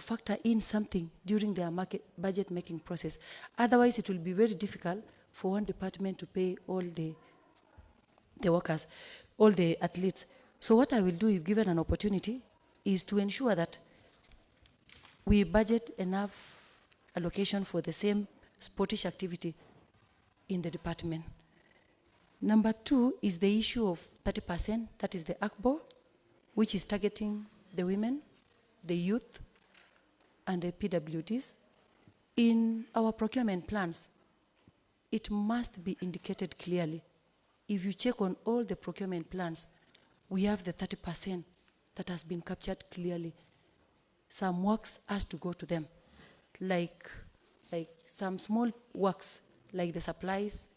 factor in something during their budget making process. Otherwise, it will be very difficult for one department to pay all the workers, all the athletes. So what I will do, if given an opportunity, is to ensure that we budget enough allocation for the same sportish activity in the department. Number 2 is the issue of 30%, that is the ACBO, which is targeting the women, the youth, and the PWDs. In our procurement plans, it must be indicated clearly. If you check on all the procurement plans, we have the 30% that has been captured clearly. Some works has to go to them, like some small works, like the supplies,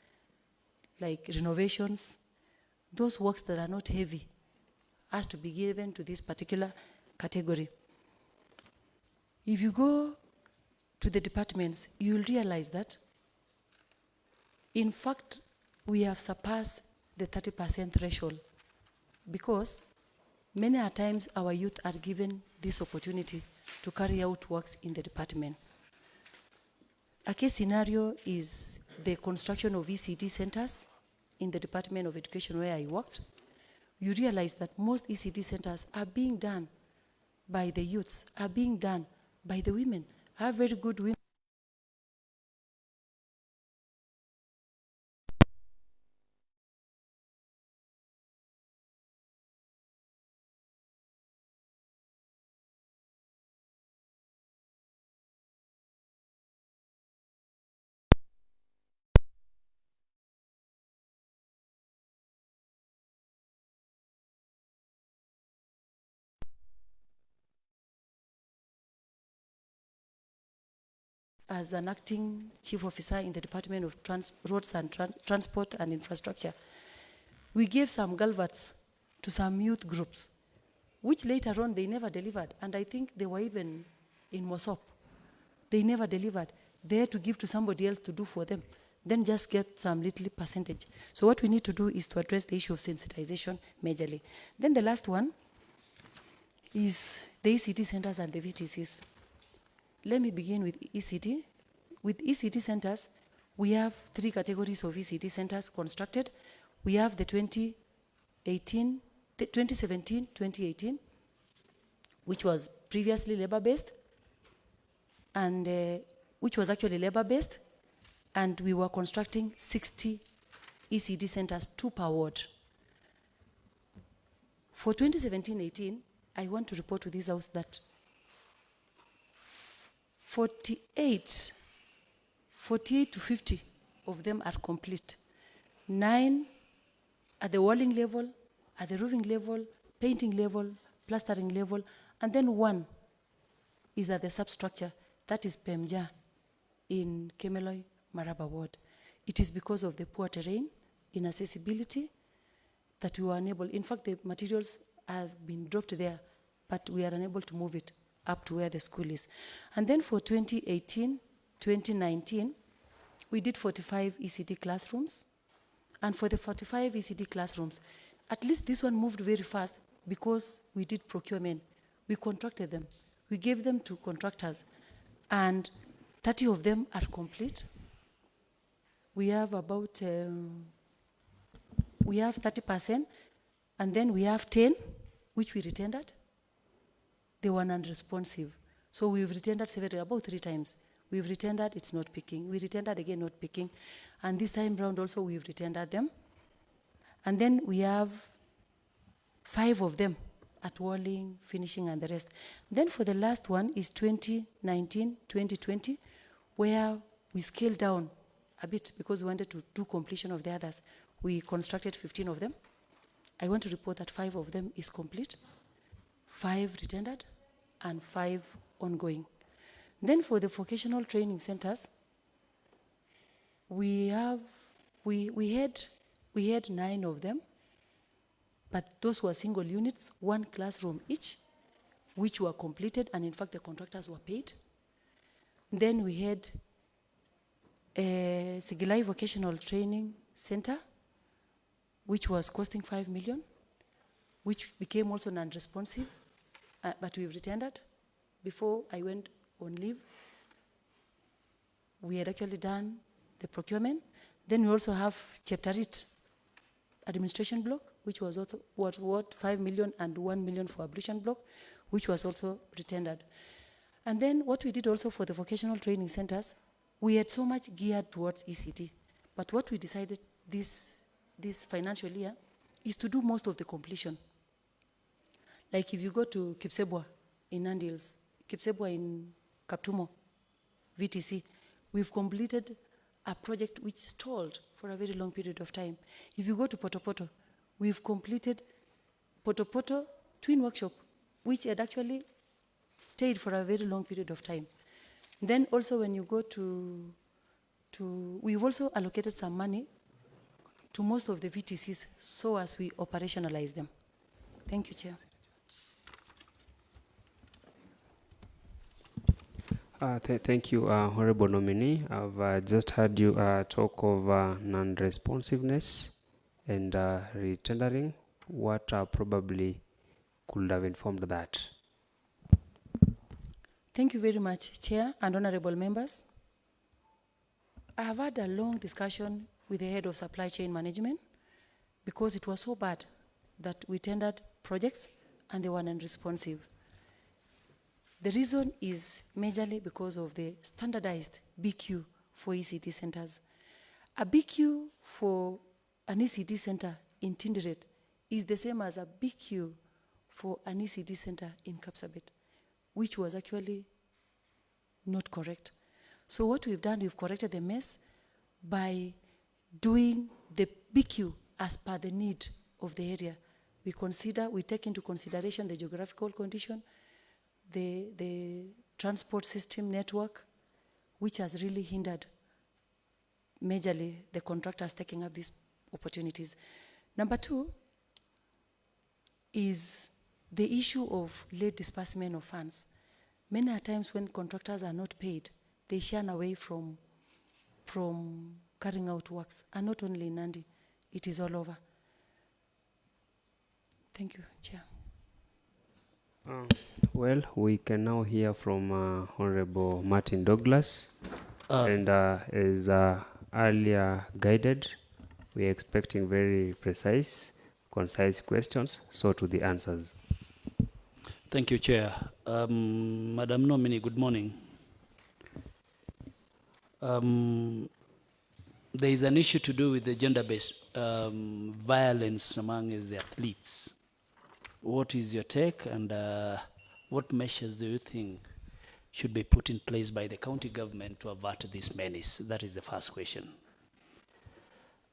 like renovations. Those works that are not heavy has to be given to this particular category. If you go to the departments, you'll realize that, in fact, we have surpassed the 30% threshold, because many a times our youth are given this opportunity to carry out works in the department. A case scenario is the construction of ECD centers in the Department of Education where I worked. You realize that most ECD centers are being done by the youths, are being done by the women. I have very good women. As an acting chief officer in the Department of Roads and Transport and Infrastructure, we gave some galvats to some youth groups, which later on they never delivered. And I think they were even in Mosop. They never delivered. They had to give to somebody else to do for them, then just get some little percentage. So what we need to do is to address the issue of sensitization majorly. Then the last one is the ECD centers and the VTCs. Let me begin with ECD. With ECD centers, we have 3 categories of ECD centers constructed. We have the 2017-2018, which was previously labor-based, and which was actually labor-based, and we were constructing 60 ECD centers, 2 per ward. For 2017-18, I want to report to this house that 48 to 50 of them are complete. 9 at the walling level, at the roofing level, painting level, plastering level, and then 1 is at the substructure. That is PEMJA in Kemeloi, Maraba Ward. It is because of the poor terrain, inaccessibility, that we were unable. In fact, the materials have been dropped there, but we are unable to move it up to where the school is. And then for 2018-2019, we did 45 ECD classrooms. And for the 45 ECD classrooms, at least this one moved very fast because we did procurement. We contracted them. We gave them to contractors. And 30 of them are complete. We have about, we have 30%, and then we have 10, which we retendered. They were non-responsive. So we've retendered about 3 times. We've retendered, it's not picking. We retendered again, not picking. And this time round also, we've retendered them. And then we have 5 of them at walling, finishing, and the rest. Then for the last one is 2019-2020, where we scaled down a bit because we wanted to do completion of the others. We constructed 15 of them. I want to report that 5 of them is complete, 5 retendered, and 5 ongoing. Then for the vocational training centers, we had 9 of them, but those were single units, 1 classroom each, which were completed, and in fact the contractors were paid. Then we had a Sigilai Vocational Training Center, which was costing 5 million, which became also non-responsive, but we've retendered before I went on leave, we had actually done the procurement. Then we also have chapter 8 administration block, which was also what 5 million and 1 million for ablution block, which was also retendered. And then what we did also for the vocational training centers, we had so much geared towards ECT. But what we decided this financial year is to do most of the completion. Like if you go to Kipsebwa in Nandils, Kipsebwa in Kaptumo, VTC, we've completed a project which stalled for a very long period of time. If you go to Potopoto, we've completed Potopoto twin workshop, which had actually stayed for a very long period of time. Then also when you go to we've also allocated some money to most of the VTCs so as we operationalize them. Thank you, Chair. Thank you, Honorable Nominee. I've just heard you talk of non-responsiveness and retendering. What probably could have informed that? Thank you very much, Chair and honorable members. I have had a long discussion with the head of supply chain management because it was so bad that we tendered projects and they were non-responsive. The reason is majorly because of the standardized BQ for ECT centers. A BQ for an ECT center in Tinderet is the same as a BQ for an ECT center in Kapsabet, which was actually not correct. So what we've done, we've corrected the mess by doing the BQ as per the need of the area. We take into consideration the geographical condition, the transport system network, which has really hindered majorly the contractors taking up these opportunities. Number 2 is the issue of late disbursement of funds. Many a times when contractors are not paid, they shun away from carrying out works, and not only in Nandi, it is all over. Thank you, Chair. Well, we can now hear from Honorable Martin Douglas. And as earlier guided, we are expecting very precise, concise questions, so to the answers. Thank you, Chair. Madam Nominee, good morning. There is an issue to do with the gender-based violence among the athletes. What is your take, and what measures do you think should be put in place by the county government to avert this menace? That is the first question.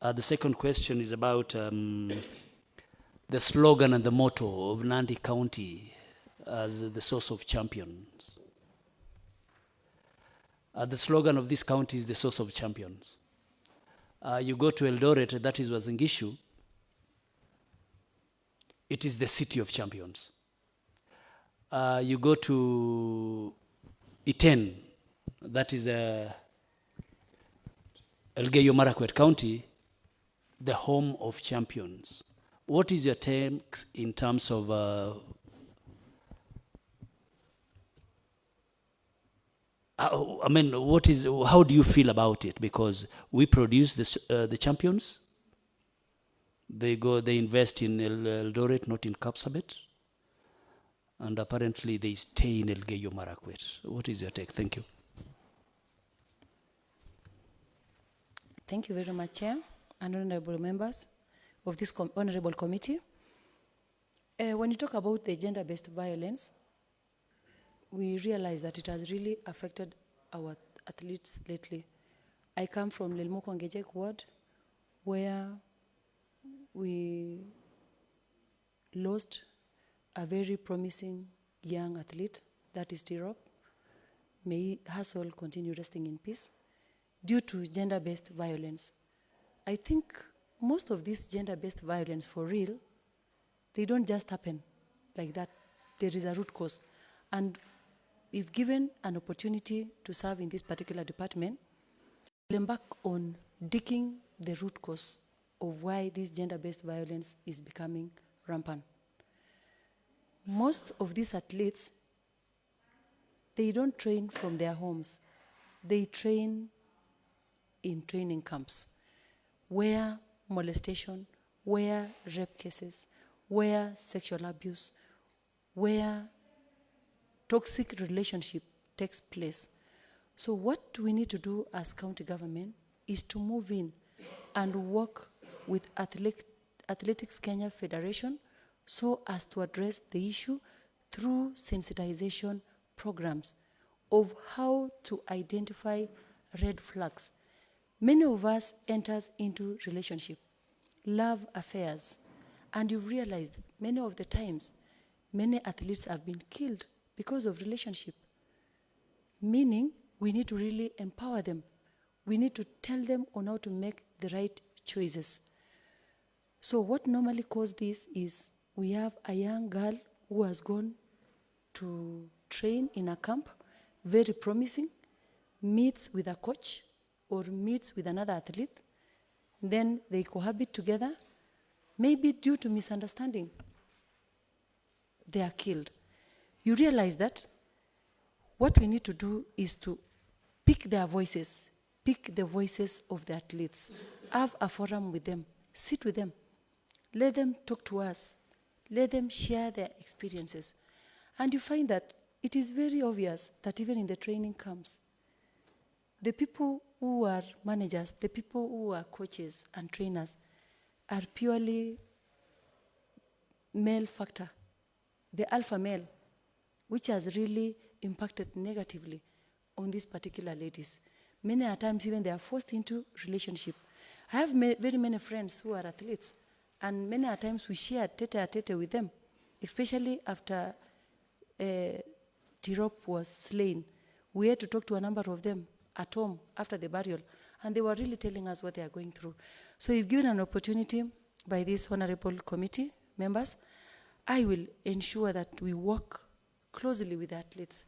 The second question is about the slogan and the motto of Nandi County as the source of champions. The slogan of this county is the source of champions. You go to Eldoret, that is Wazingishu, it is the city of champions. You go to Iten, that is Elgeyo Marakwet County, the home of champions. What is your take in terms of how do you feel about it? Because we produce the champions. They invest in Eldoret, not in Kapsabet. And apparently they stay in Elgeyo Marakwet. What is your take? Thank you. Thank you very much, Chair and honorable members of this honorable committee. When you talk about the gender-based violence, we realize that it has really affected our athletes lately. I come from Lelmoko-Ngejek ward, where we lost a very promising young athlete, that is Tirop. May her soul continue resting in peace, due to gender-based violence. I think most of this gender-based violence, for real, they don't just happen like that. There is a root cause. And if given an opportunity to serve in this particular department, we'll embark on digging the root cause of why this gender-based violence is becoming rampant. Most of these athletes they don't train from their homes. They train in training camps where molestation, where rape cases, where sexual abuse, where toxic relationship takes place. So what we need to do as county government is to move in and work with Athletics Kenya Federation so as to address the issue through sensitization programs of how to identify red flags. Many of us enters into relationship, love affairs, and you've realized many of the times, many athletes have been killed because of relationship. Meaning, we need to really empower them. We need to tell them on how to make the right choices. So what normally causes this is we have a young girl who has gone to train in a camp, very promising, meets with a coach or meets with another athlete, then they cohabit together, maybe due to misunderstanding, they are killed. You realize that what we need to do is to pick their voices, pick the voices of the athletes, have a forum with them, sit with them, let them talk to us, let them share their experiences. And you find that it is very obvious that even in the training camps, the people who are managers, the people who are coaches and trainers are purely male factor, the alpha male, which has really impacted negatively on these particular ladies. Many a times even they are forced into relationship. I have very many friends who are athletes, and many a times we share tete-a-tete with them, especially after Tirop was slain. We had to talk to a number of them at home after the burial, and they were really telling us what they are going through. So if given an opportunity by this honorable committee members, I will ensure that we work closely with the athletes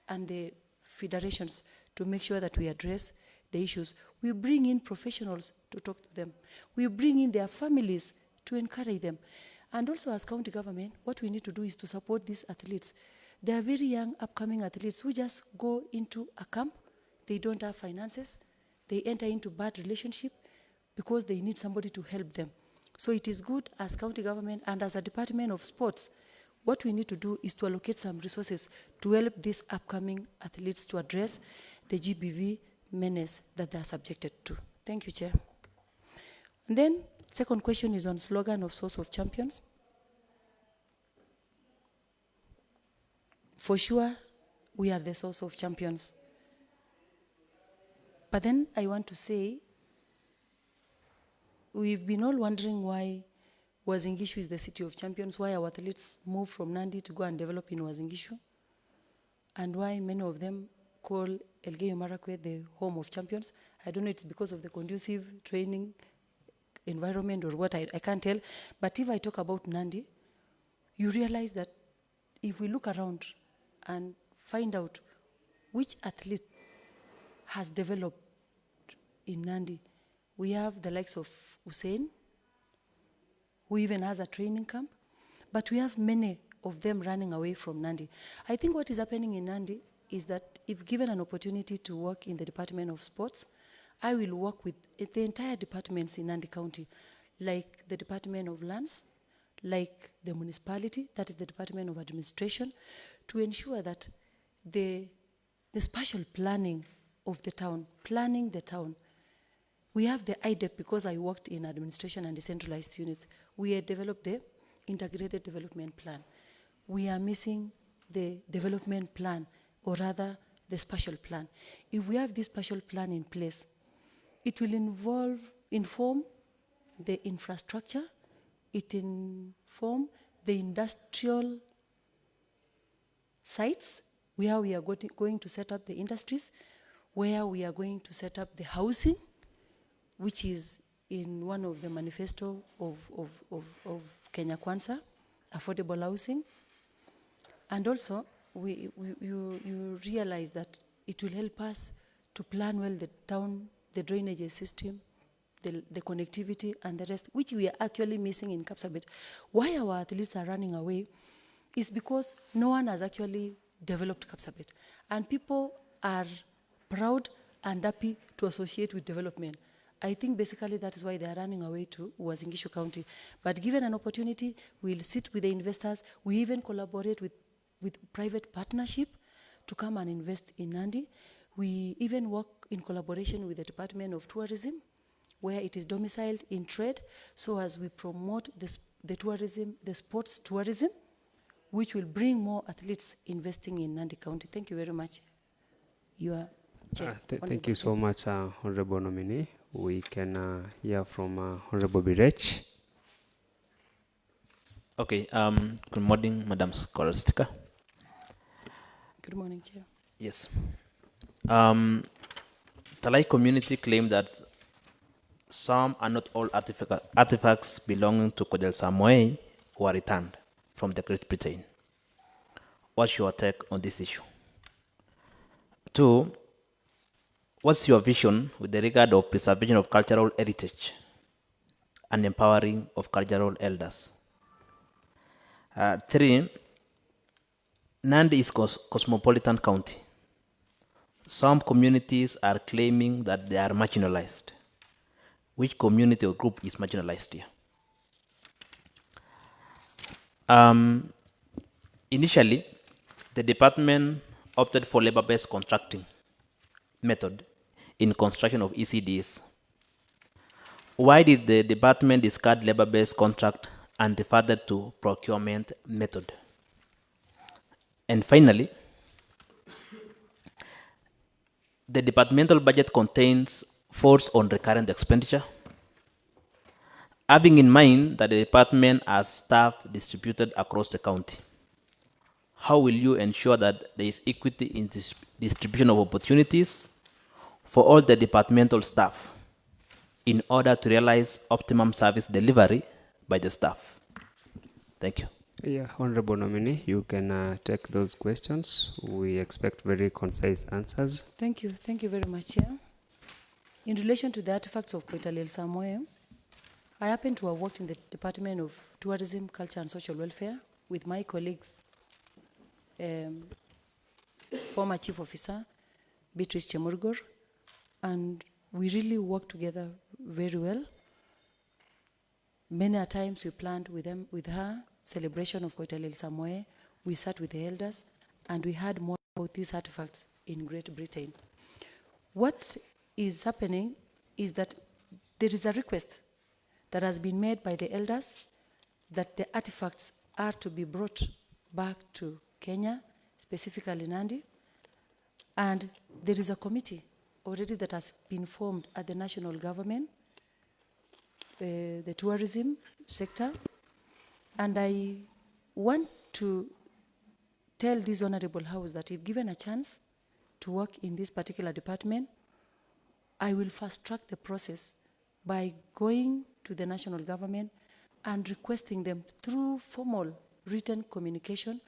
and the federations to make sure that we address the issues. We bring in professionals to talk to them. We bring in their families to encourage them. And also as county government, what we need to do is to support these athletes. They are very young, upcoming athletes who just go into a camp. They don't have finances. They enter into bad relationship because they need somebody to help them. So it is good as county government and as a Department of Sports, what we need to do is to allocate some resources to help these upcoming athletes to address the GBV menace that they are subjected to. Thank you, Chair. And then, second question is on slogan of Source of Champions. For sure, we are the source of champions. But then I want to say, we've been all wondering why Wazingishu is the city of champions, why our athletes move from Nandi to go and develop in Wazingishu, and why many of them call Elgeyo Marakwet the home of champions. I don't know, it's because of the conducive training environment or what, I can't tell. But if I talk about Nandi, you realize that if we look around and find out which athlete has developed in Nandi, we have the likes of Hussein, who even has a training camp, but we have many of them running away from Nandi. I think what is happening in Nandi is that if given an opportunity to work in the Department of Sports, I will work with the entire departments in Nandi County, like the Department of Lands, like the municipality, that is the Department of Administration, to ensure that the spatial planning of the town, planning the town. We have the IDEP because I worked in administration and decentralized units. We had developed the integrated development plan. We are missing the development plan, or rather the spatial plan. If we have this spatial plan in place, it will inform the infrastructure, it inform the industrial sites where we are going to set up the industries, where we are going to set up the housing, which is in one of the manifesto of Kenya Kwanza, affordable housing. And also, you realize that it will help us to plan well the town, the drainage system, the connectivity and the rest, which we are actually missing in Kapsabet. Why our athletes are running away is because no one has actually developed Kapsabet. And people are proud and happy to associate with development. I think basically that is why they are running away to Uasin Gishu County. But given an opportunity, we'll sit with the investors. We even collaborate with private partnership to come and invest in Nandi. We even work in collaboration with the Department of Tourism, where it is domiciled in trade, so as we promote the tourism, the sports tourism, which will bring more athletes investing in Nandi County. Thank you very much. Thank you so much, Honorable Nominee. We can hear from Honorable Birech. Okay, good morning, Madam Scholastica. Good morning, Chair. Yes. Talai community claim that some and not all artifacts belonging to Kodel Samoei were returned from the Great Britain. What's your take on this issue? 2, what's your vision with the regard of preservation of cultural heritage and empowering of cultural elders? 3, Nandi is cosmopolitan county. Some communities are claiming that they are marginalized. Which community or group is marginalized here? Initially, the department opted for labor-based contracting method in construction of ECDs. Why did the department discard labor-based contract and refer to procurement method? And finally, the departmental budget contains force on recurrent expenditure. Having in mind that the department has staff distributed across the county, how will you ensure that there is equity in this distribution of opportunities for all the departmental staff in order to realize optimum service delivery by the staff? Thank you. Yeah, Honorable Nominee, you can take those questions. We expect very concise answers. Thank you. Thank you very much, Chair. In relation to the artifacts of Koitalel Samoe, I happen to have worked in the Department of Tourism, Culture and Social Welfare with my colleagues, former Chief Officer, Beatrice Chemurgor, and we really work together very well. Many a times we planned with her, celebration of Koitalel Samoe. We sat with the elders and we heard more about these artifacts in Great Britain. What is happening is that there is a request that has been made by the elders that the artifacts are to be brought back to Kenya, specifically Nandi. And there is a committee already that has been formed at the national government, the tourism sector. And I want to tell this Honorable House that if given a chance to work in this particular department, I will fast track the process by going to the national government and requesting them through formal written communication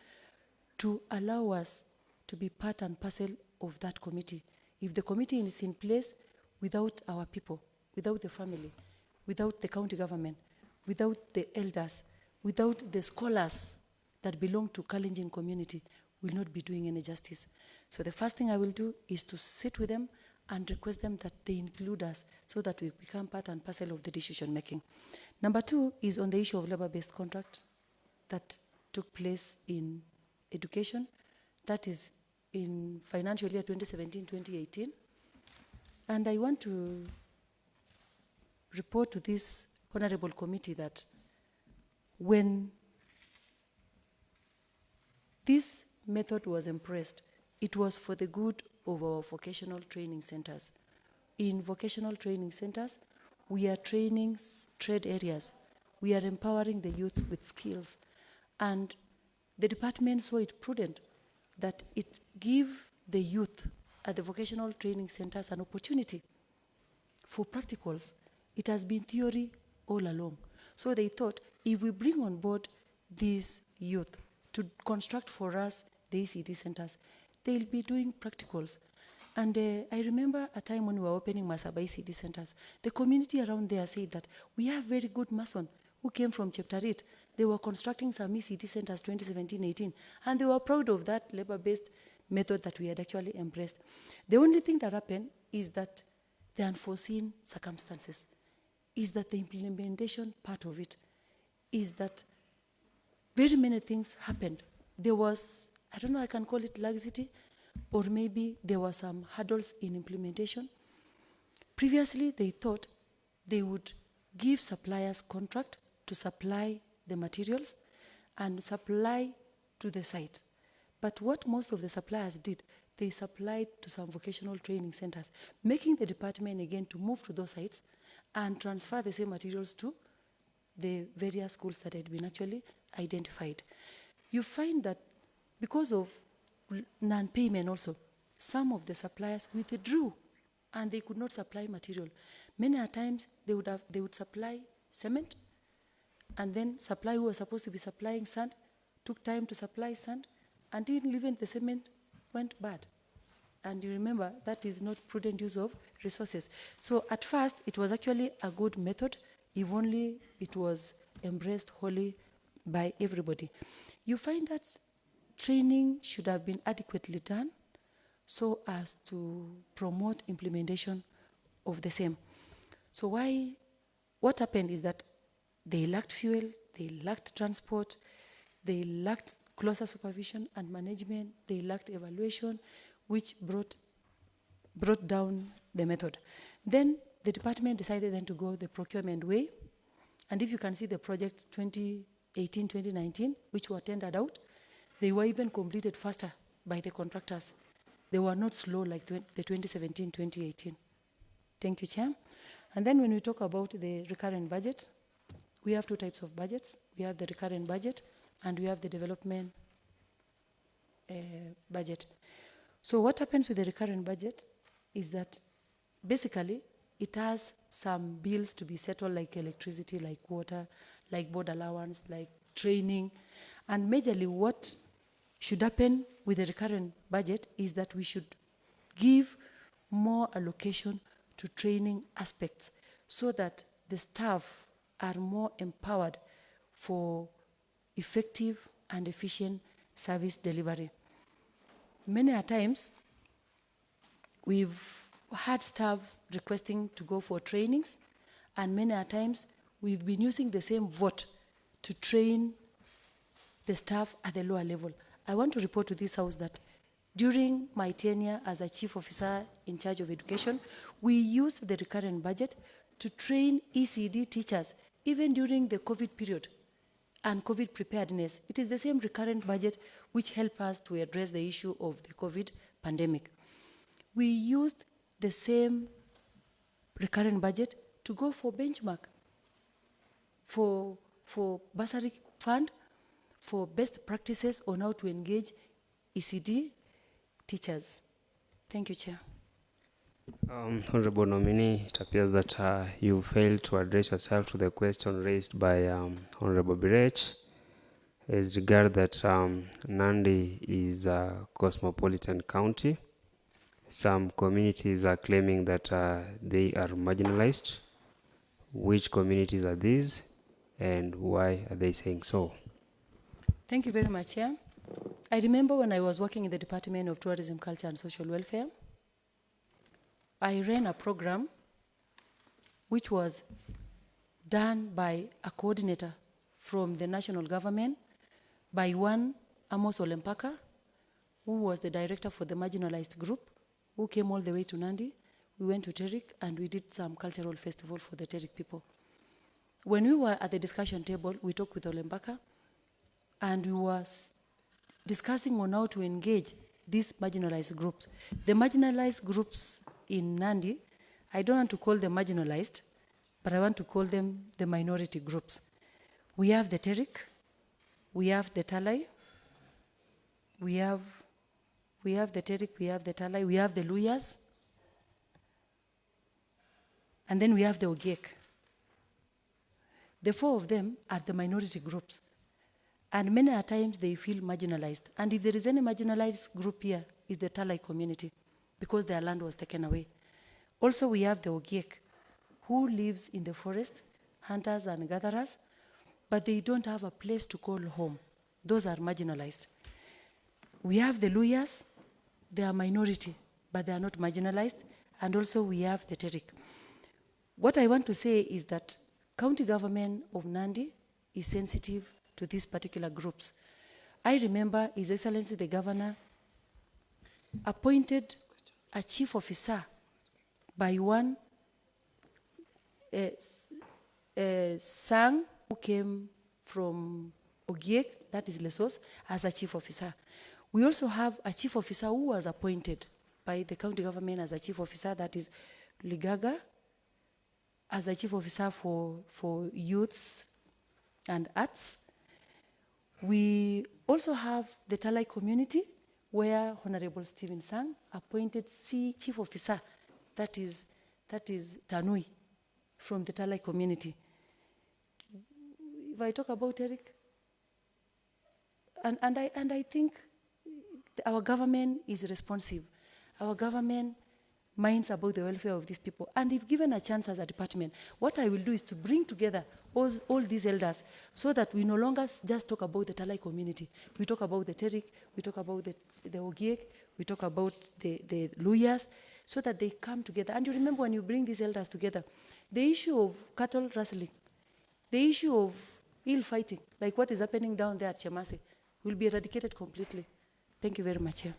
to allow us to be part and parcel of that committee. If the committee is in place without our people, without the family, without the county government, without the elders, without the scholars that belong to Kalenjin community, will not be doing any justice. So the first thing I will do is to sit with them and request them that they include us so that we become part and parcel of the decision making. Number 2 is on the issue of labor-based contract that took place in education. That is in financial year 2017-2018. And I want to report to this honorable committee that when this method was embraced, it was for the good of our vocational training centers. In vocational training centers, we are training trade areas. We are empowering the youth with skills. And the department saw it prudent that it give the youth at the vocational training centers an opportunity for practicals. It has been theory all along. So they thought, if we bring on board these youth to construct for us the ECD centers, they'll be doing practicals. And I remember a time when we were opening Masaba ECD centers, the community around there said that we have very good mason who came from Cheptarit, they were constructing some ECD centers 2017-18, and they were proud of that labor-based method that we had actually embraced. The only thing that happened is that the unforeseen circumstances, is that the implementation part of it, is that very many things happened. There was, I don't know, I can call it laxity, or maybe there were some hurdles in implementation. Previously, they thought they would give suppliers contract to supply the materials and supply to the site. But what most of the suppliers did, they supplied to some vocational training centers, making the department again to move to those sites and transfer the same materials to the various schools that had been actually identified. You find that because of non-payment also, some of the suppliers withdrew and they could not supply material. Many a times they would supply cement, and then supply who was supposed to be supplying sand took time to supply sand, until even the cement went bad. And you remember that is not prudent use of resources. So at first it was actually a good method, if only it was embraced wholly by everybody. You find that training should have been adequately done so as to promote implementation of the same. So what happened is that they lacked fuel, they lacked transport, they lacked closer supervision and management, they lacked evaluation, which brought down the method. Then the department decided then to go the procurement way. And if you can see the projects 2018, 2019, which were tendered out, they were even completed faster by the contractors. They were not slow like the 2017, 2018. Thank you, Chair. And then when we talk about the recurrent budget, we have two types of budgets. We have the recurrent budget and we have the development budget. So what happens with the recurrent budget is that basically it has some bills to be settled, like electricity, like water, like board allowance, like training. And majorly what should happen with the recurrent budget is that we should give more allocation to training aspects so that the staff are more empowered for effective and efficient service delivery. Many a times, we've had staff requesting to go for trainings, and many a times, we've been using the same vote to train the staff at the lower level. I want to report to this House that during my tenure as a chief officer in charge of education, we used the recurrent budget to train ECD teachers, even during the COVID period and COVID preparedness. It is the same recurrent budget which helped us to address the issue of the COVID pandemic. We used the same recurrent budget to go for benchmark, for bursary fund, for best practices on how to engage ECD teachers. Thank you, Chair. Honorable nominee, it appears that you failed to address yourself to the question raised by Honorable Birech as regard that Nandi is a cosmopolitan county. Some communities are claiming that they are marginalized. Which communities are these, and why are they saying so? Thank you very much, Chair. I remember when I was working in the Department of Tourism, Culture and Social Welfare, I ran a program which was done by a coordinator from the national government, by one Amos Olempaka, who was the director for the marginalized group, who came all the way to Nandi. We went to Terik and we did some cultural festival for the Terik people. When we were at the discussion table, we talked with Olempaka and we were discussing on how to engage these marginalized groups. The marginalized groups in Nandi, I don't want to call them marginalized, but I want to call them the minority groups. We have the Terik, we have the Talai, we have the Terik, we have the Talai, we have the Luyas, and then we have the Ogiek. The four of them are the minority groups. And many a times they feel marginalized. And if there is any marginalized group here, it's the Talai community, because their land was taken away. Also, we have the Ogiek, who lives in the forest, hunters and gatherers, but they don't have a place to call home. Those are marginalized. We have the Luyas, they are minority, but they are not marginalized. And also we have the Terik. What I want to say is that county government of Nandi is sensitive to these particular groups. I remember His Excellency the Governor appointed a chief officer by one Sang, who came from Ogiek, that is Lesos, as a chief officer. We also have a chief officer who was appointed by the county government as a chief officer, that is Ligaga, as a chief officer for youths and arts. We also have the Talai community, where Honorable Stephen Sang appointed chief officer, that is Tanui, from the Talai community. If I talk about Eric, and I think our government is responsive. Our government minds about the welfare of these people. And if given a chance as a department, what I will do is to bring together all these elders so that we no longer just talk about the Talai community. We talk about the Terik, we talk about the Ogiek, we talk about the Luyas, so that they come together. And you remember when you bring these elders together, the issue of cattle rustling, the issue of ill fighting, like what is happening down there at Chemase, will be eradicated completely. Thank you very much, Chair.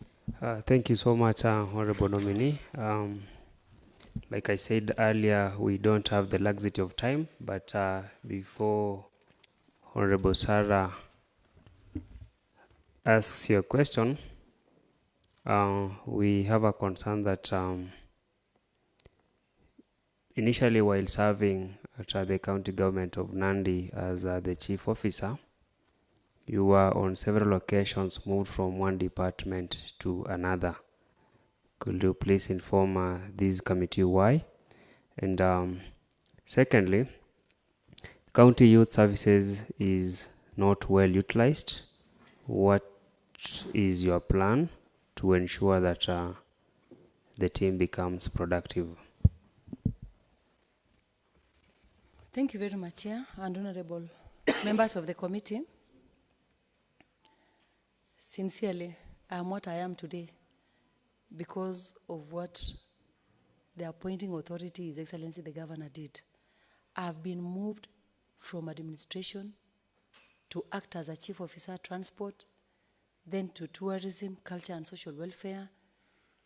Thank you so much, Honorable Nominee. Like I said earlier, we don't have the luxury of time, but before Honorable Sarah asks your question, we have a concern that initially, while serving at the county government of Nandi as the chief officer, you were on several occasions moved from one department to another. Could you please inform this committee why? And secondly, county youth services is not well utilized. What is your plan to ensure that the team becomes productive? Thank you very much, Chair, and honorable members of the committee. Sincerely, I am what I am today because of what the appointing authority, His Excellency the Governor, did. I have been moved from administration to act as a chief officer transport, then to tourism, culture and social welfare,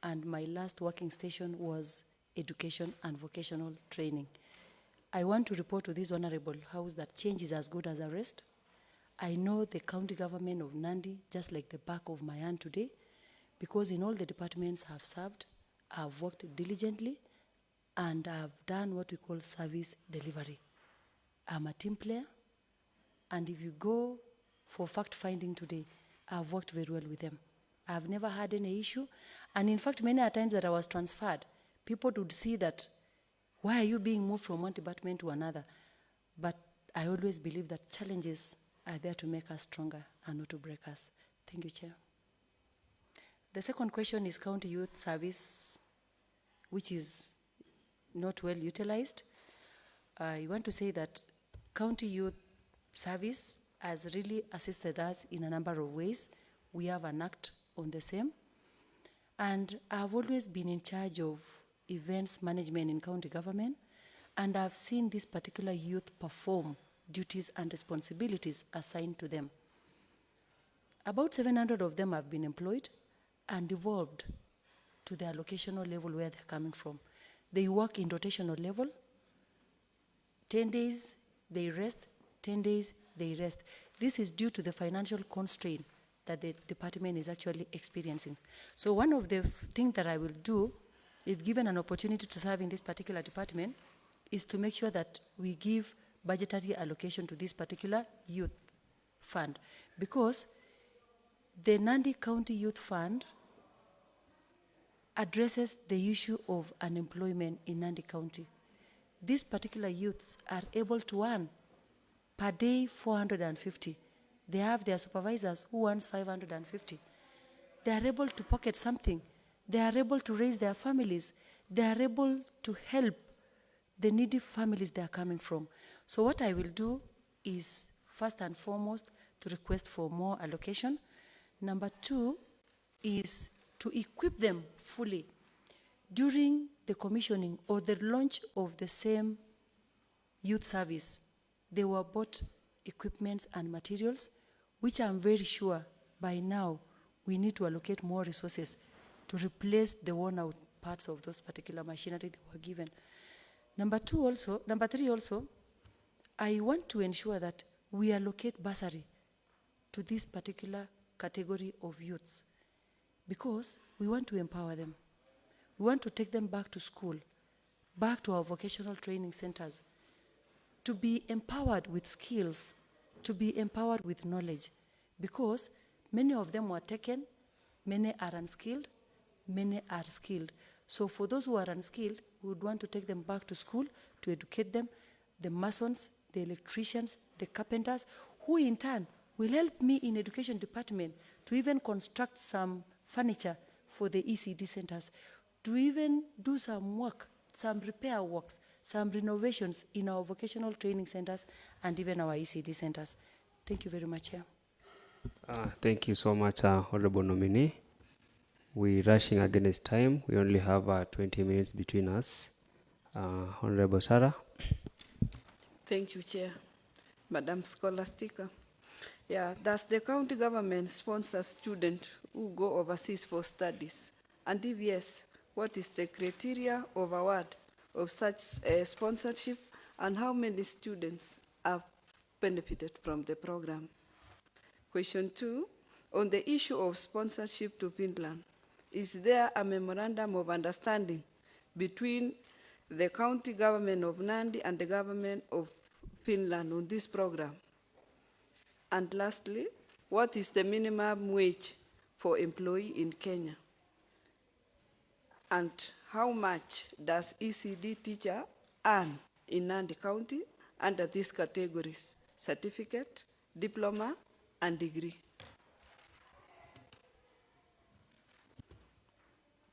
and my last working station was education and vocational training. I want to report to this honorable house that change is as good as a rest. I know the county government of Nandi just like the back of my hand today, because in all the departments I've served, I've worked diligently, and I've done what we call service delivery. I'm a team player, and if you go for fact-finding today, I've worked very well with them. I've never had any issue, and in fact, many a times that I was transferred, people would see that, why are you being moved from one department to another? But I always believe that challenges are there to make us stronger and not to break us. Thank you, Chair. The second question is county youth service, which is not well utilized. I want to say that county youth service has really assisted us in a number of ways. We have an act on the same. And I've always been in charge of events management in county government, and I've seen this particular youth perform duties and responsibilities assigned to them. About 700 of them have been employed and devolved to their locational level where they're coming from. They work in rotational level. 10 days, they rest. 10 days, they rest. This is due to the financial constraint that the department is actually experiencing. So one of the things that I will do, if given an opportunity to serve in this particular department, is to make sure that we give budgetary allocation to this particular youth fund, because the Nandi County Youth Fund addresses the issue of unemployment in Nandi County. These particular youths are able to earn per day 450. They have their supervisors who earns 550. They are able to pocket something. They are able to raise their families. They are able to help the needy families they are coming from. So what I will do is first and foremost, to request for more allocation. Number two is to equip them fully. During the commissioning or the launch of the same youth service, they were bought equipments and materials, which I'm very sure by now we need to allocate more resources to replace the worn out parts of those particular machinery they were given. Number three also, I want to ensure that we allocate bursary to this particular category of youths because we want to empower them. We want to take them back to school, back to our vocational training centers, to be empowered with skills, to be empowered with knowledge, because many of them were taken, many are unskilled, many are skilled. So for those who are unskilled, we would want to take them back to school to educate them, the masons, the electricians, the carpenters, who in turn will help me in education department to even construct some furniture for the ECD centers, to even do some work, some repair works, some renovations in our vocational training centers and even our ECD centers. Thank you very much, Chair. Thank you so much, Honorable Nominee. We're rushing against time. We only have 20 minutes between us. Honorable Sarah. Thank you, Chair. Madam Scholastica. Yeah, does the county government sponsor students who go overseas for studies? And if yes, what is the criteria of award of such sponsorship, and how many students have benefited from the program? Question 2, on the issue of sponsorship to Finland, is there a memorandum of understanding between the county government of Nandi and the government of Finland on this program? And lastly, what is the minimum wage for employee in Kenya? And how much does ECD teacher earn in Nandi County under these categories: certificate, diploma, and degree?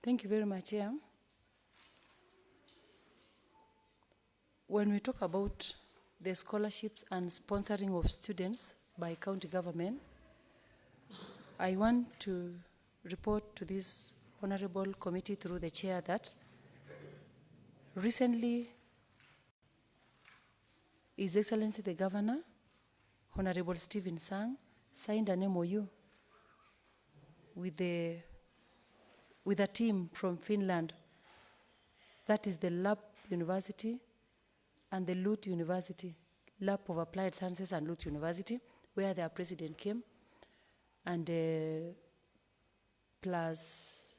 Thank you very much, Chair. When we talk about the scholarships and sponsoring of students by county government, I want to report to this honorable committee through the chair that recently His Excellency the Governor, Honorable Stephen Sang, signed an MOU with a team from Finland, that is the Lab University and the Lut University, Lab of Applied Sciences and Lut University, where their president came, and plus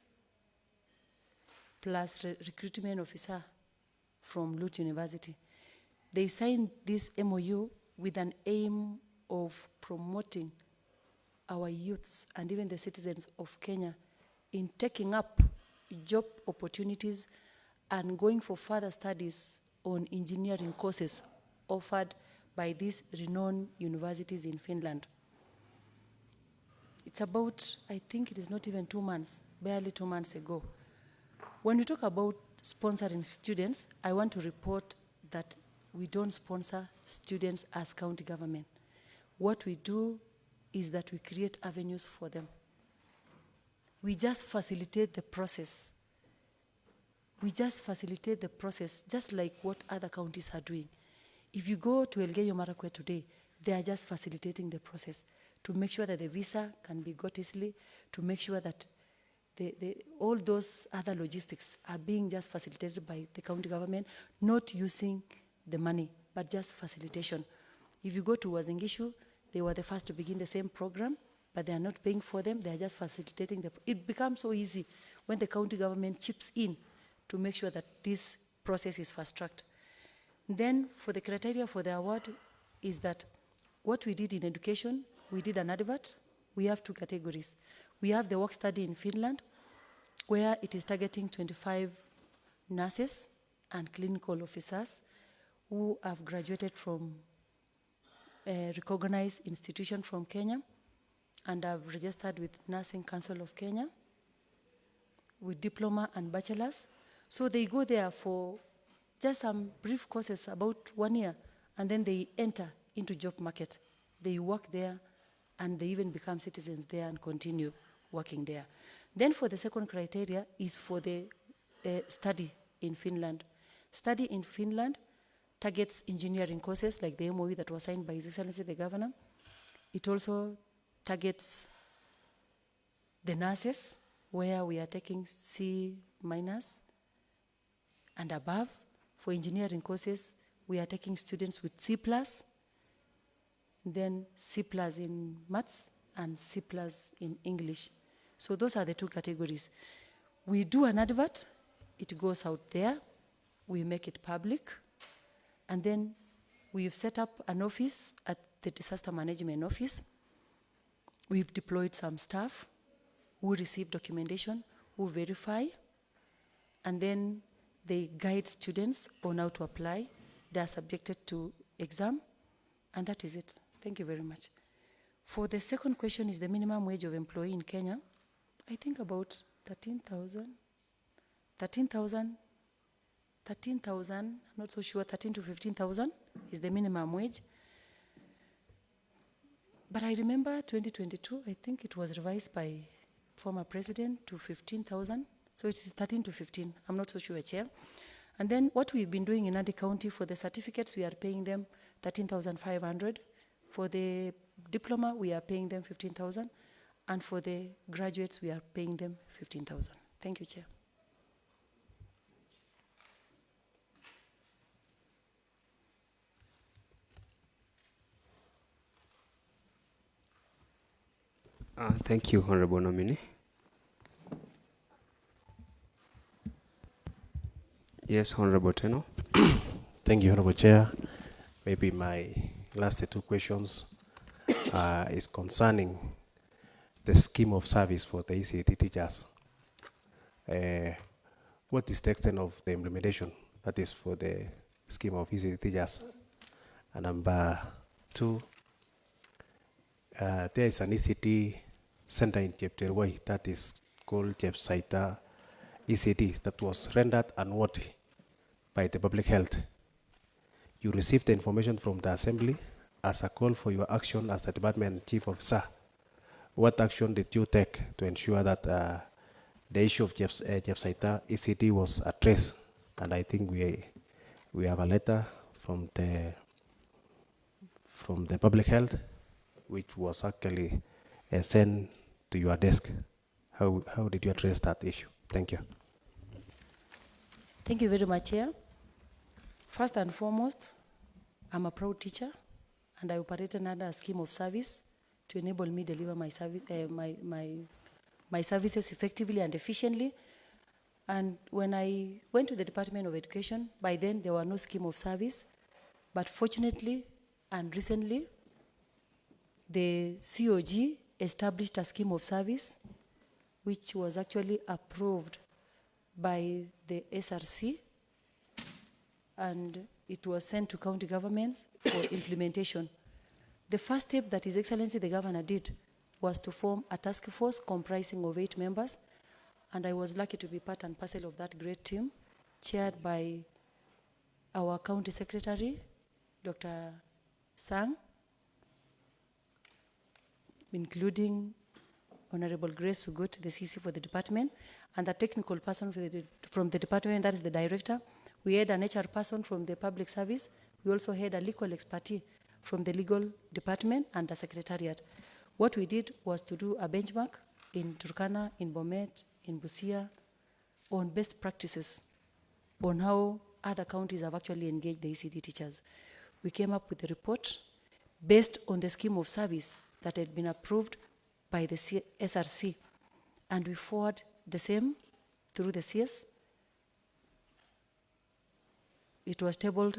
recruitment officer from Lut University. They signed this MOU with an aim of promoting our youths and even the citizens of Kenya in taking up job opportunities and going for further studies on engineering courses offered by these renowned universities in Finland. It's about, I think it is not even 2 months, barely 2 months ago. When we talk about sponsoring students, I want to report that we don't sponsor students as county government. What we do is that we create avenues for them. We just facilitate the process. We just facilitate the process, just like what other counties are doing. If you go to Elgeyo Marakwet today, they are just facilitating the process to make sure that the visa can be got easily, to make sure that all those other logistics are being just facilitated by the county government, not using the money, but just facilitation. If you go to Uasin-Gishu, they were the first to begin the same program, but they are not paying for them, they are just facilitating the. It becomes so easy when the county government chips in to make sure that this process is fast-tracked. Then for the criteria for the award is that what we did in education, we did an advert. We have 2 categories. We have the work study in Finland, where it is targeting 25 nurses and clinical officers who have graduated from a recognized institution from Kenya and have registered with Nursing Council of Kenya with diploma and bachelor's. So they go there for just some brief courses, about 1 year, and then they enter into job market they work there, and they even become citizens there and continue working there. Then for the second criteria is for the study in Finland. Study in Finland targets engineering courses like the MOU that was signed by His Excellency the Governor. It also targets the nurses, where we are taking C- and above. For engineering courses, we are taking students with C+, then C+ in maths and C+ in English. So those are the two categories. We do an advert, it goes out there, we make it public, and then we've set up an office at the Disaster Management Office. We've deployed some staff who receive documentation, who verify, and then they guide students on how to apply. They are subjected to exam, and that is it. Thank you very much. For the second question, is the minimum wage of employee in Kenya? I think about 13,000, I'm not so sure, 13 to 15,000 is the minimum wage. But I remember 2022, I think it was revised by former president to 15,000. So it is 13 to 15, I'm not so sure, Chair. And then what we've been doing in Nandi County, for the certificates, we are paying them 13,500. For the diploma, we are paying them 15,000. And for the graduates, we are paying them 15,000. Thank you, Chair. Thank you, Honorable Nominee. Yes, Honorable Teno. Thank you, Honorable Chair. Maybe my last two questions is concerning the scheme of service for the ECD teachers. What is the extent of the implementation that is for the scheme of ECD teachers? And number two, there is an ECD center in Chepterwai that is called Chepsaita ECD that was rendered unworthy by the public health. You received the information from the assembly as a call for your action as the department chief officer. What action did you take to ensure that the issue of Chepsaita ECD was addressed? And I think we have a letter from the public health, which was actually sent to your desk. How did you address that issue? Thank you. Thank you very much, Chair. First and foremost, I'm a proud teacher, and I operated under a scheme of service to enable me deliver my services effectively and efficiently. And when I went to the Department of Education, by then there were no scheme of service, but fortunately and recently, the COG established a scheme of service, which was actually approved by the SRC, and it was sent to county governments for implementation. The first step that His Excellency the Governor did was to form a task force comprising of 8 members, and I was lucky to be part and parcel of that great team, chaired by our County Secretary, Dr. Sang, including Honorable Grace Sugut, the CC for the department, and the technical person from the department, that is the director. We had an HR person from the public service. We also had a legal expertise from the legal department and the secretariat. What we did was to do a benchmark in Turkana, in Bomet, in Busia, on best practices, on how other counties have actually engaged the ECD teachers. We came up with a report based on the scheme of service that had been approved by the SRC, and we forward the same through the CS. It was tabled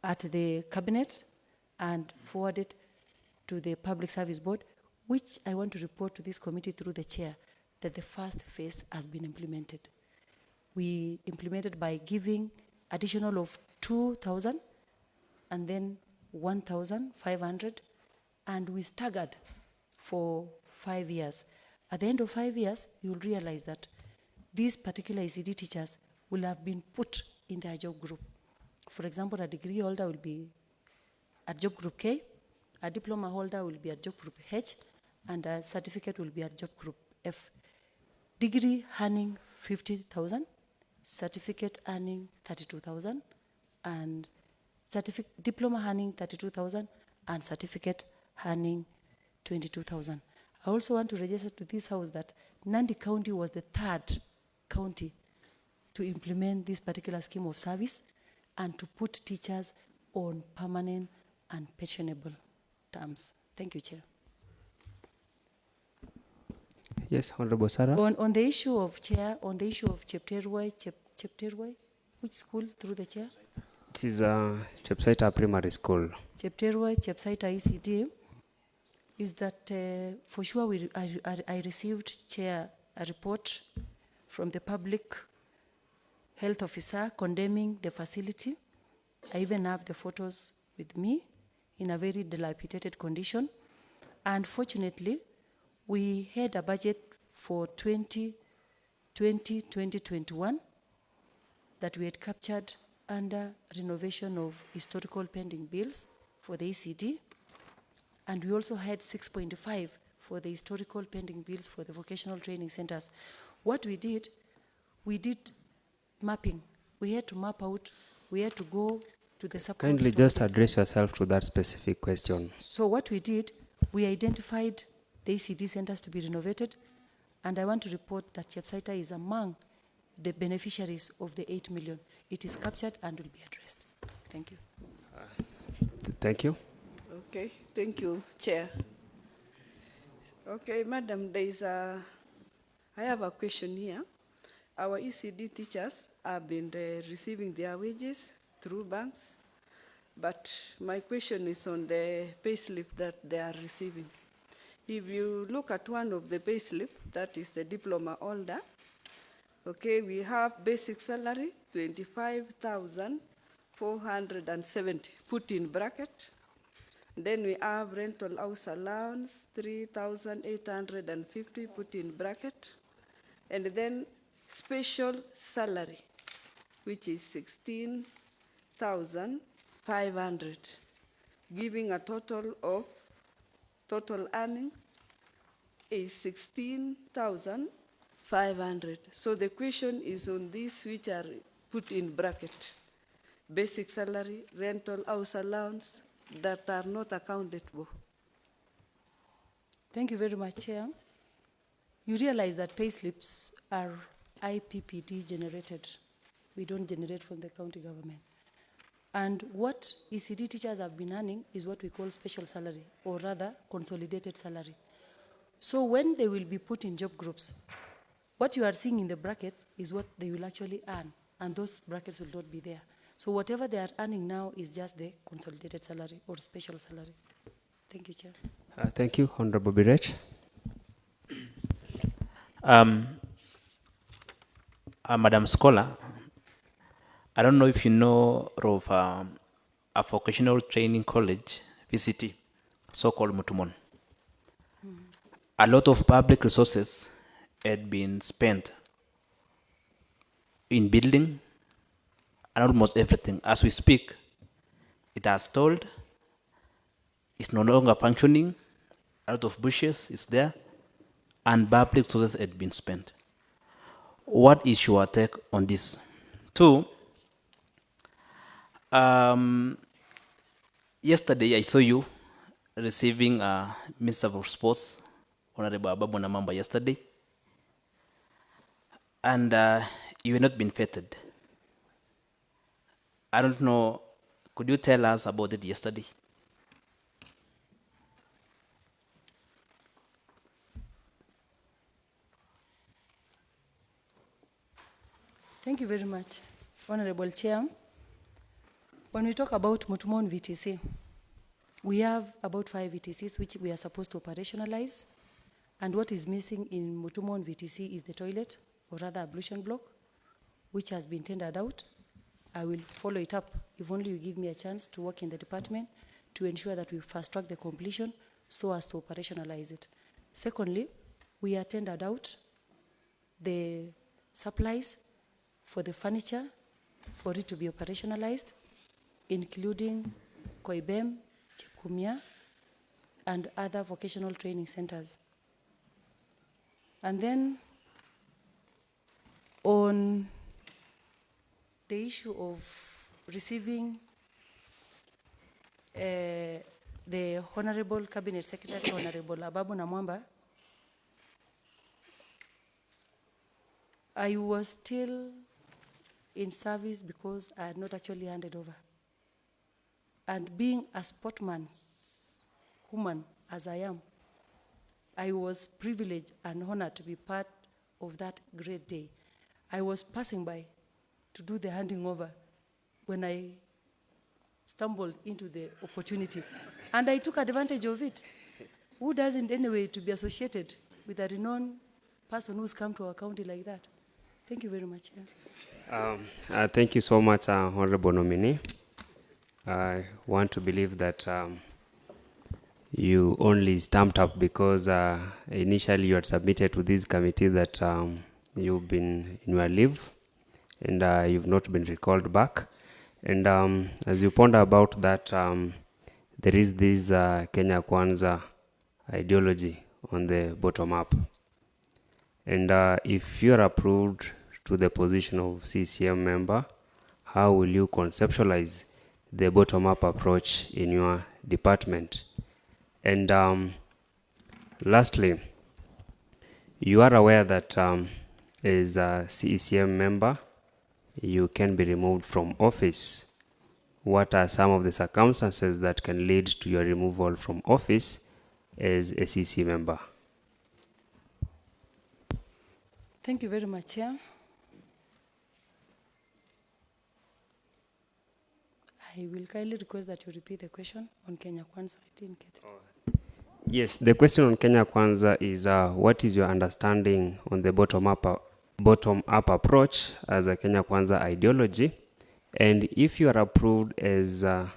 at the cabinet and forwarded to the Public Service Board, which I want to report to this committee through the chair that the first phase has been implemented. We implemented by giving additional of 2,000 and then 1,500, and we staggered for 5 years. At the end of 5 years, you'll realize that these particular ECD teachers will have been put in their job group. For example, a degree holder will be at job group K, A diploma holder will be at job group H, and a certificate will be at job group F. Degree earning 50,000, certificate earning 32,000, and diploma earning 32,000, and certificate earning 22,000. I also want to register to this house that Nandi County was the third county to implement this particular scheme of service and to put teachers on permanent and pensionable terms. Thank you, Chair. Yes, Honorable Sarah. On the issue of Chair, on the issue of Chepterwai, which school through the Chair? It is Chepsaita Primary School. Chepterwai, Chepsaita ECD, is that for sure I received, Chair, a report from the public health officer condemning the facility. I even have the photos with me in a very dilapidated condition. Unfortunately, we had a budget for 2020-2021 that we had captured under renovation of historical pending bills for the ECD, and we also had 6.5 for the historical pending bills for the vocational training centers. What we did mapping. We had to map out, we had to go to the sub. Kindly just address yourself to that specific question. So what we did, we identified the ECD centers to be renovated, and I want to report that Chepsaita is among the beneficiaries of the 8 million. It is captured and will be addressed. Thank you. Thank you. Okay, thank you, Chair. Okay, Madam, I have a question here. Our ECD teachers have been receiving their wages through banks, but my question is on the payslip that they are receiving. If you look at one of the payslip, that is the diploma holder, okay, we have basic salary, 25,470, put in bracket. Then we have rental house allowance, 3,850, put in bracket. And then special salary, which is 16,500, giving a total earning is 16,500. So the question is on these which are put in bracket, basic salary, rental house allowance, that are not accounted for. Thank you very much, Chair. You realize that pay slips are IPPD generated. We don't generate from the county government. And what ECD teachers have been earning is what we call special salary, or rather consolidated salary. So when they will be put in job groups, what you are seeing in the bracket is what they will actually earn, and those brackets will not be there. So whatever they are earning now is just the consolidated salary or special salary. Thank you, Chair. Thank you, Honorable Birech. Madam Scholar, I don't know if you know of a vocational training college, VCT, so-called Mutumon. A lot of public resources had been spent in building and almost everything. As we speak, it has stalled, it's no longer functioning, a lot of bushes is there, and public resources had been spent. What is your take on this? Two, yesterday I saw you receiving a Minister for Sports, Honorable Ababu Namamba, yesterday, and you have not been feted. I don't know, could you tell us about it yesterday? Thank you very much, Honorable Chair. When we talk about Mutumon VTC, we have about 5 VTCs which we are supposed to operationalize. And what is missing in Mutumon VTC is the toilet, or rather ablution block, which has been tendered out. I will follow it up if only you give me a chance to work in the department to ensure that we fast track the completion so as to operationalize it. Secondly, we are tendered out the supplies for the furniture for it to be operationalized, including Koibem, Chepkumia, and other vocational training centers. And then on the issue of receiving the Honorable Cabinet Secretary, Honorable Ababu Namwamba, I was still in service because I had not actually handed over. And being a sportsman's woman as I am, I was privileged and honored to be part of that great day. I was passing by to do the handing over when I stumbled into the opportunity. And I took advantage of it. Who doesn't anyway to be associated with a renowned person who's come to our county like that? Thank you very much. Thank you so much, Honorable Nominee. I want to believe that you only stamped up because initially you had submitted to this committee that you've been in your leave and you've not been recalled back. And as you ponder about that, there is this Kenya Kwanza ideology on the bottom up. And if you're approved to the position of CCM member, how will you conceptualize the bottom-up approach in your department? And lastly, you are aware that as a CECM member, you can be removed from office. What are some of the circumstances that can lead to your removal from office as a CC member? Thank you very much, Chair. I will kindly request that you repeat the question on Kenya Kwanza. I didn't get it. Yes, the question on Kenya Kwanza is what is your understanding on the bottom-up approach as a Kenya Kwanza ideology? And if you are approved as to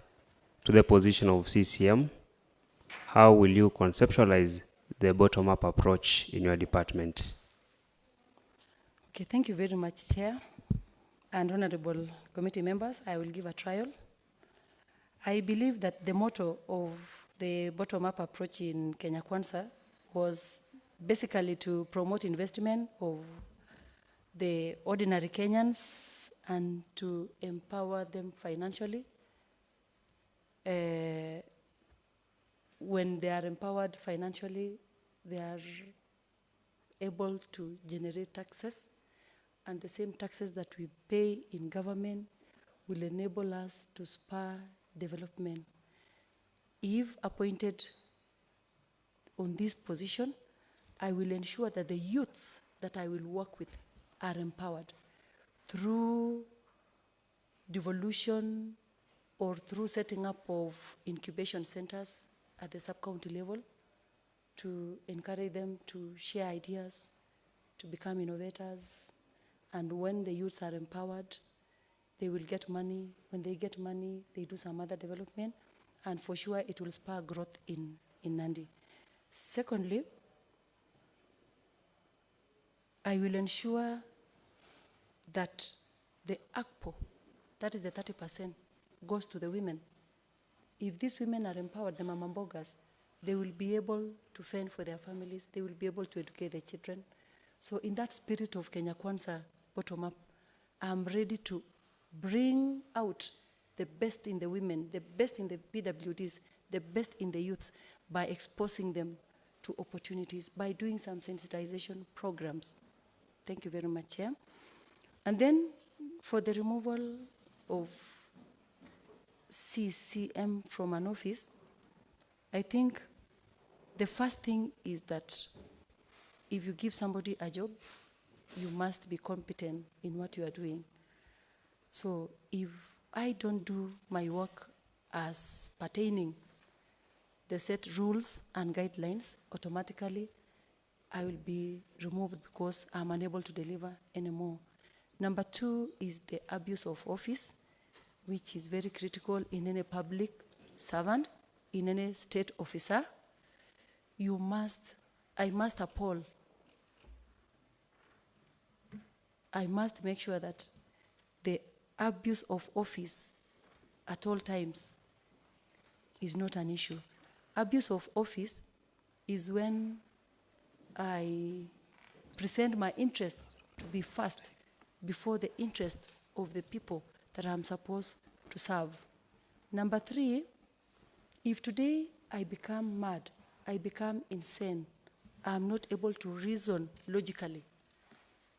the position of CCM, how will you conceptualize the bottom-up approach in your department? Okay, thank you very much, Chair. And honorable committee members, I will give a trial. I believe that the motto of the bottom-up approach in Kenya Kwanza was basically to promote investment of the ordinary Kenyans and to empower them financially. When they are empowered financially, they are able to generate taxes, and the same taxes that we pay in government will enable us to spur development. If appointed on this position, I will ensure that the youths that I will work with are empowered through devolution or through setting up of incubation centers at the sub-county level to encourage them to share ideas, to become innovators. And when the youths are empowered, they will get money. When they get money, they do some other development. And for sure, it will spur growth in Nandi. Secondly, I will ensure that the ACPO, that is the 30%, goes to the women. If these women are empowered, the mama mbogas, they will be able to fend for their families. They will be able to educate their children. So in that spirit of Kenya Kwanza bottom-up, I'm ready to bring out the best in the women, the best in the PWDs, the best in the youths by exposing them to opportunities, by doing some sensitization programs. Thank you very much, Chair. And then for the removal of CECM from an office, I think the first thing is that if you give somebody a job, you must be competent in what you are doing. So if I don't do my work as pertaining the set rules and guidelines, automatically I will be removed because I'm unable to deliver anymore. Number two is the abuse of office, which is very critical in any public servant, in any state officer. I must appall. I must make sure that the abuse of office at all times is not an issue. Abuse of office is when I present my interest to be first before the interest of the people that I'm supposed to serve. Number 3, if today I become mad, I become insane, I'm not able to reason logically,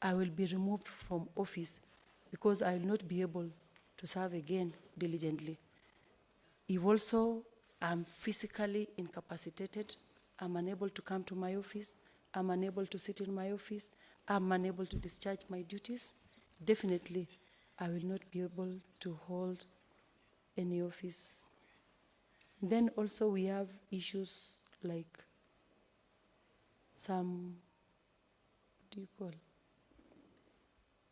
I will be removed from office because I will not be able to serve again diligently. If also I'm physically incapacitated, I'm unable to come to my office, I'm unable to sit in my office, I'm unable to discharge my duties, definitely I will not be able to hold any office. Then also we have issues like some, what do you call,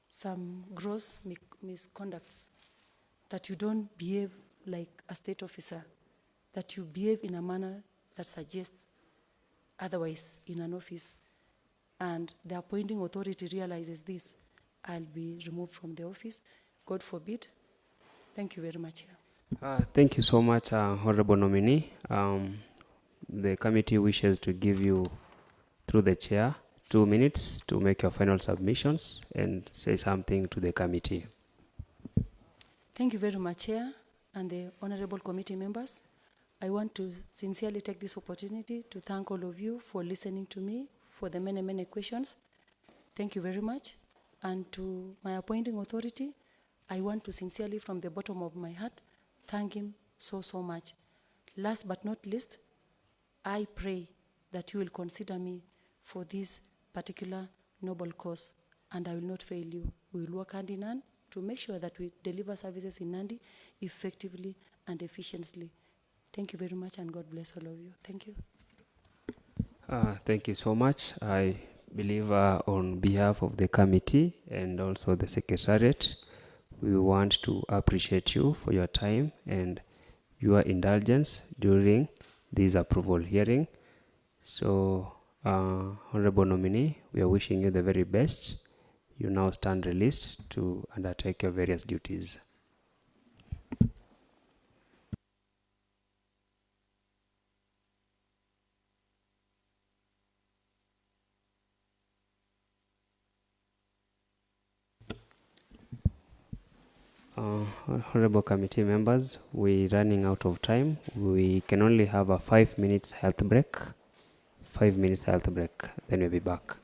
some gross misconducts, that you don't behave like a state officer, that you behave in a manner that suggests otherwise in an office, and the appointing authority realizes this, I'll be removed from the office. God forbid. Thank you very much. Thank you so much, Honorable Nominee. The committee wishes to give you, through the chair, 2 minutes to make your final submissions and say something to the committee. Thank you very much, Chair, and the honorable committee members. I want to sincerely take this opportunity to thank all of you for listening to me, for the many, many questions. Thank you very much. And to my appointing authority, I want to sincerely, from the bottom of my heart, thank him so, so much. Last but not least, I pray that you will consider me for this particular noble cause, and I will not fail you. We will work hand in hand to make sure that we deliver services in Nandi effectively and efficiently. Thank you very much, and God bless all of you. Thank you. Thank you so much. I believe on behalf of the committee and also the Secretariat, we want to appreciate you for your time and your indulgence during this approval hearing. So, Honorable Nominee, we are wishing you the very best. You now stand released to undertake your various duties. Honorable committee members, we're running out of time. We can only have a 5 minutes health break. 5 minutes health break, then we'll be back.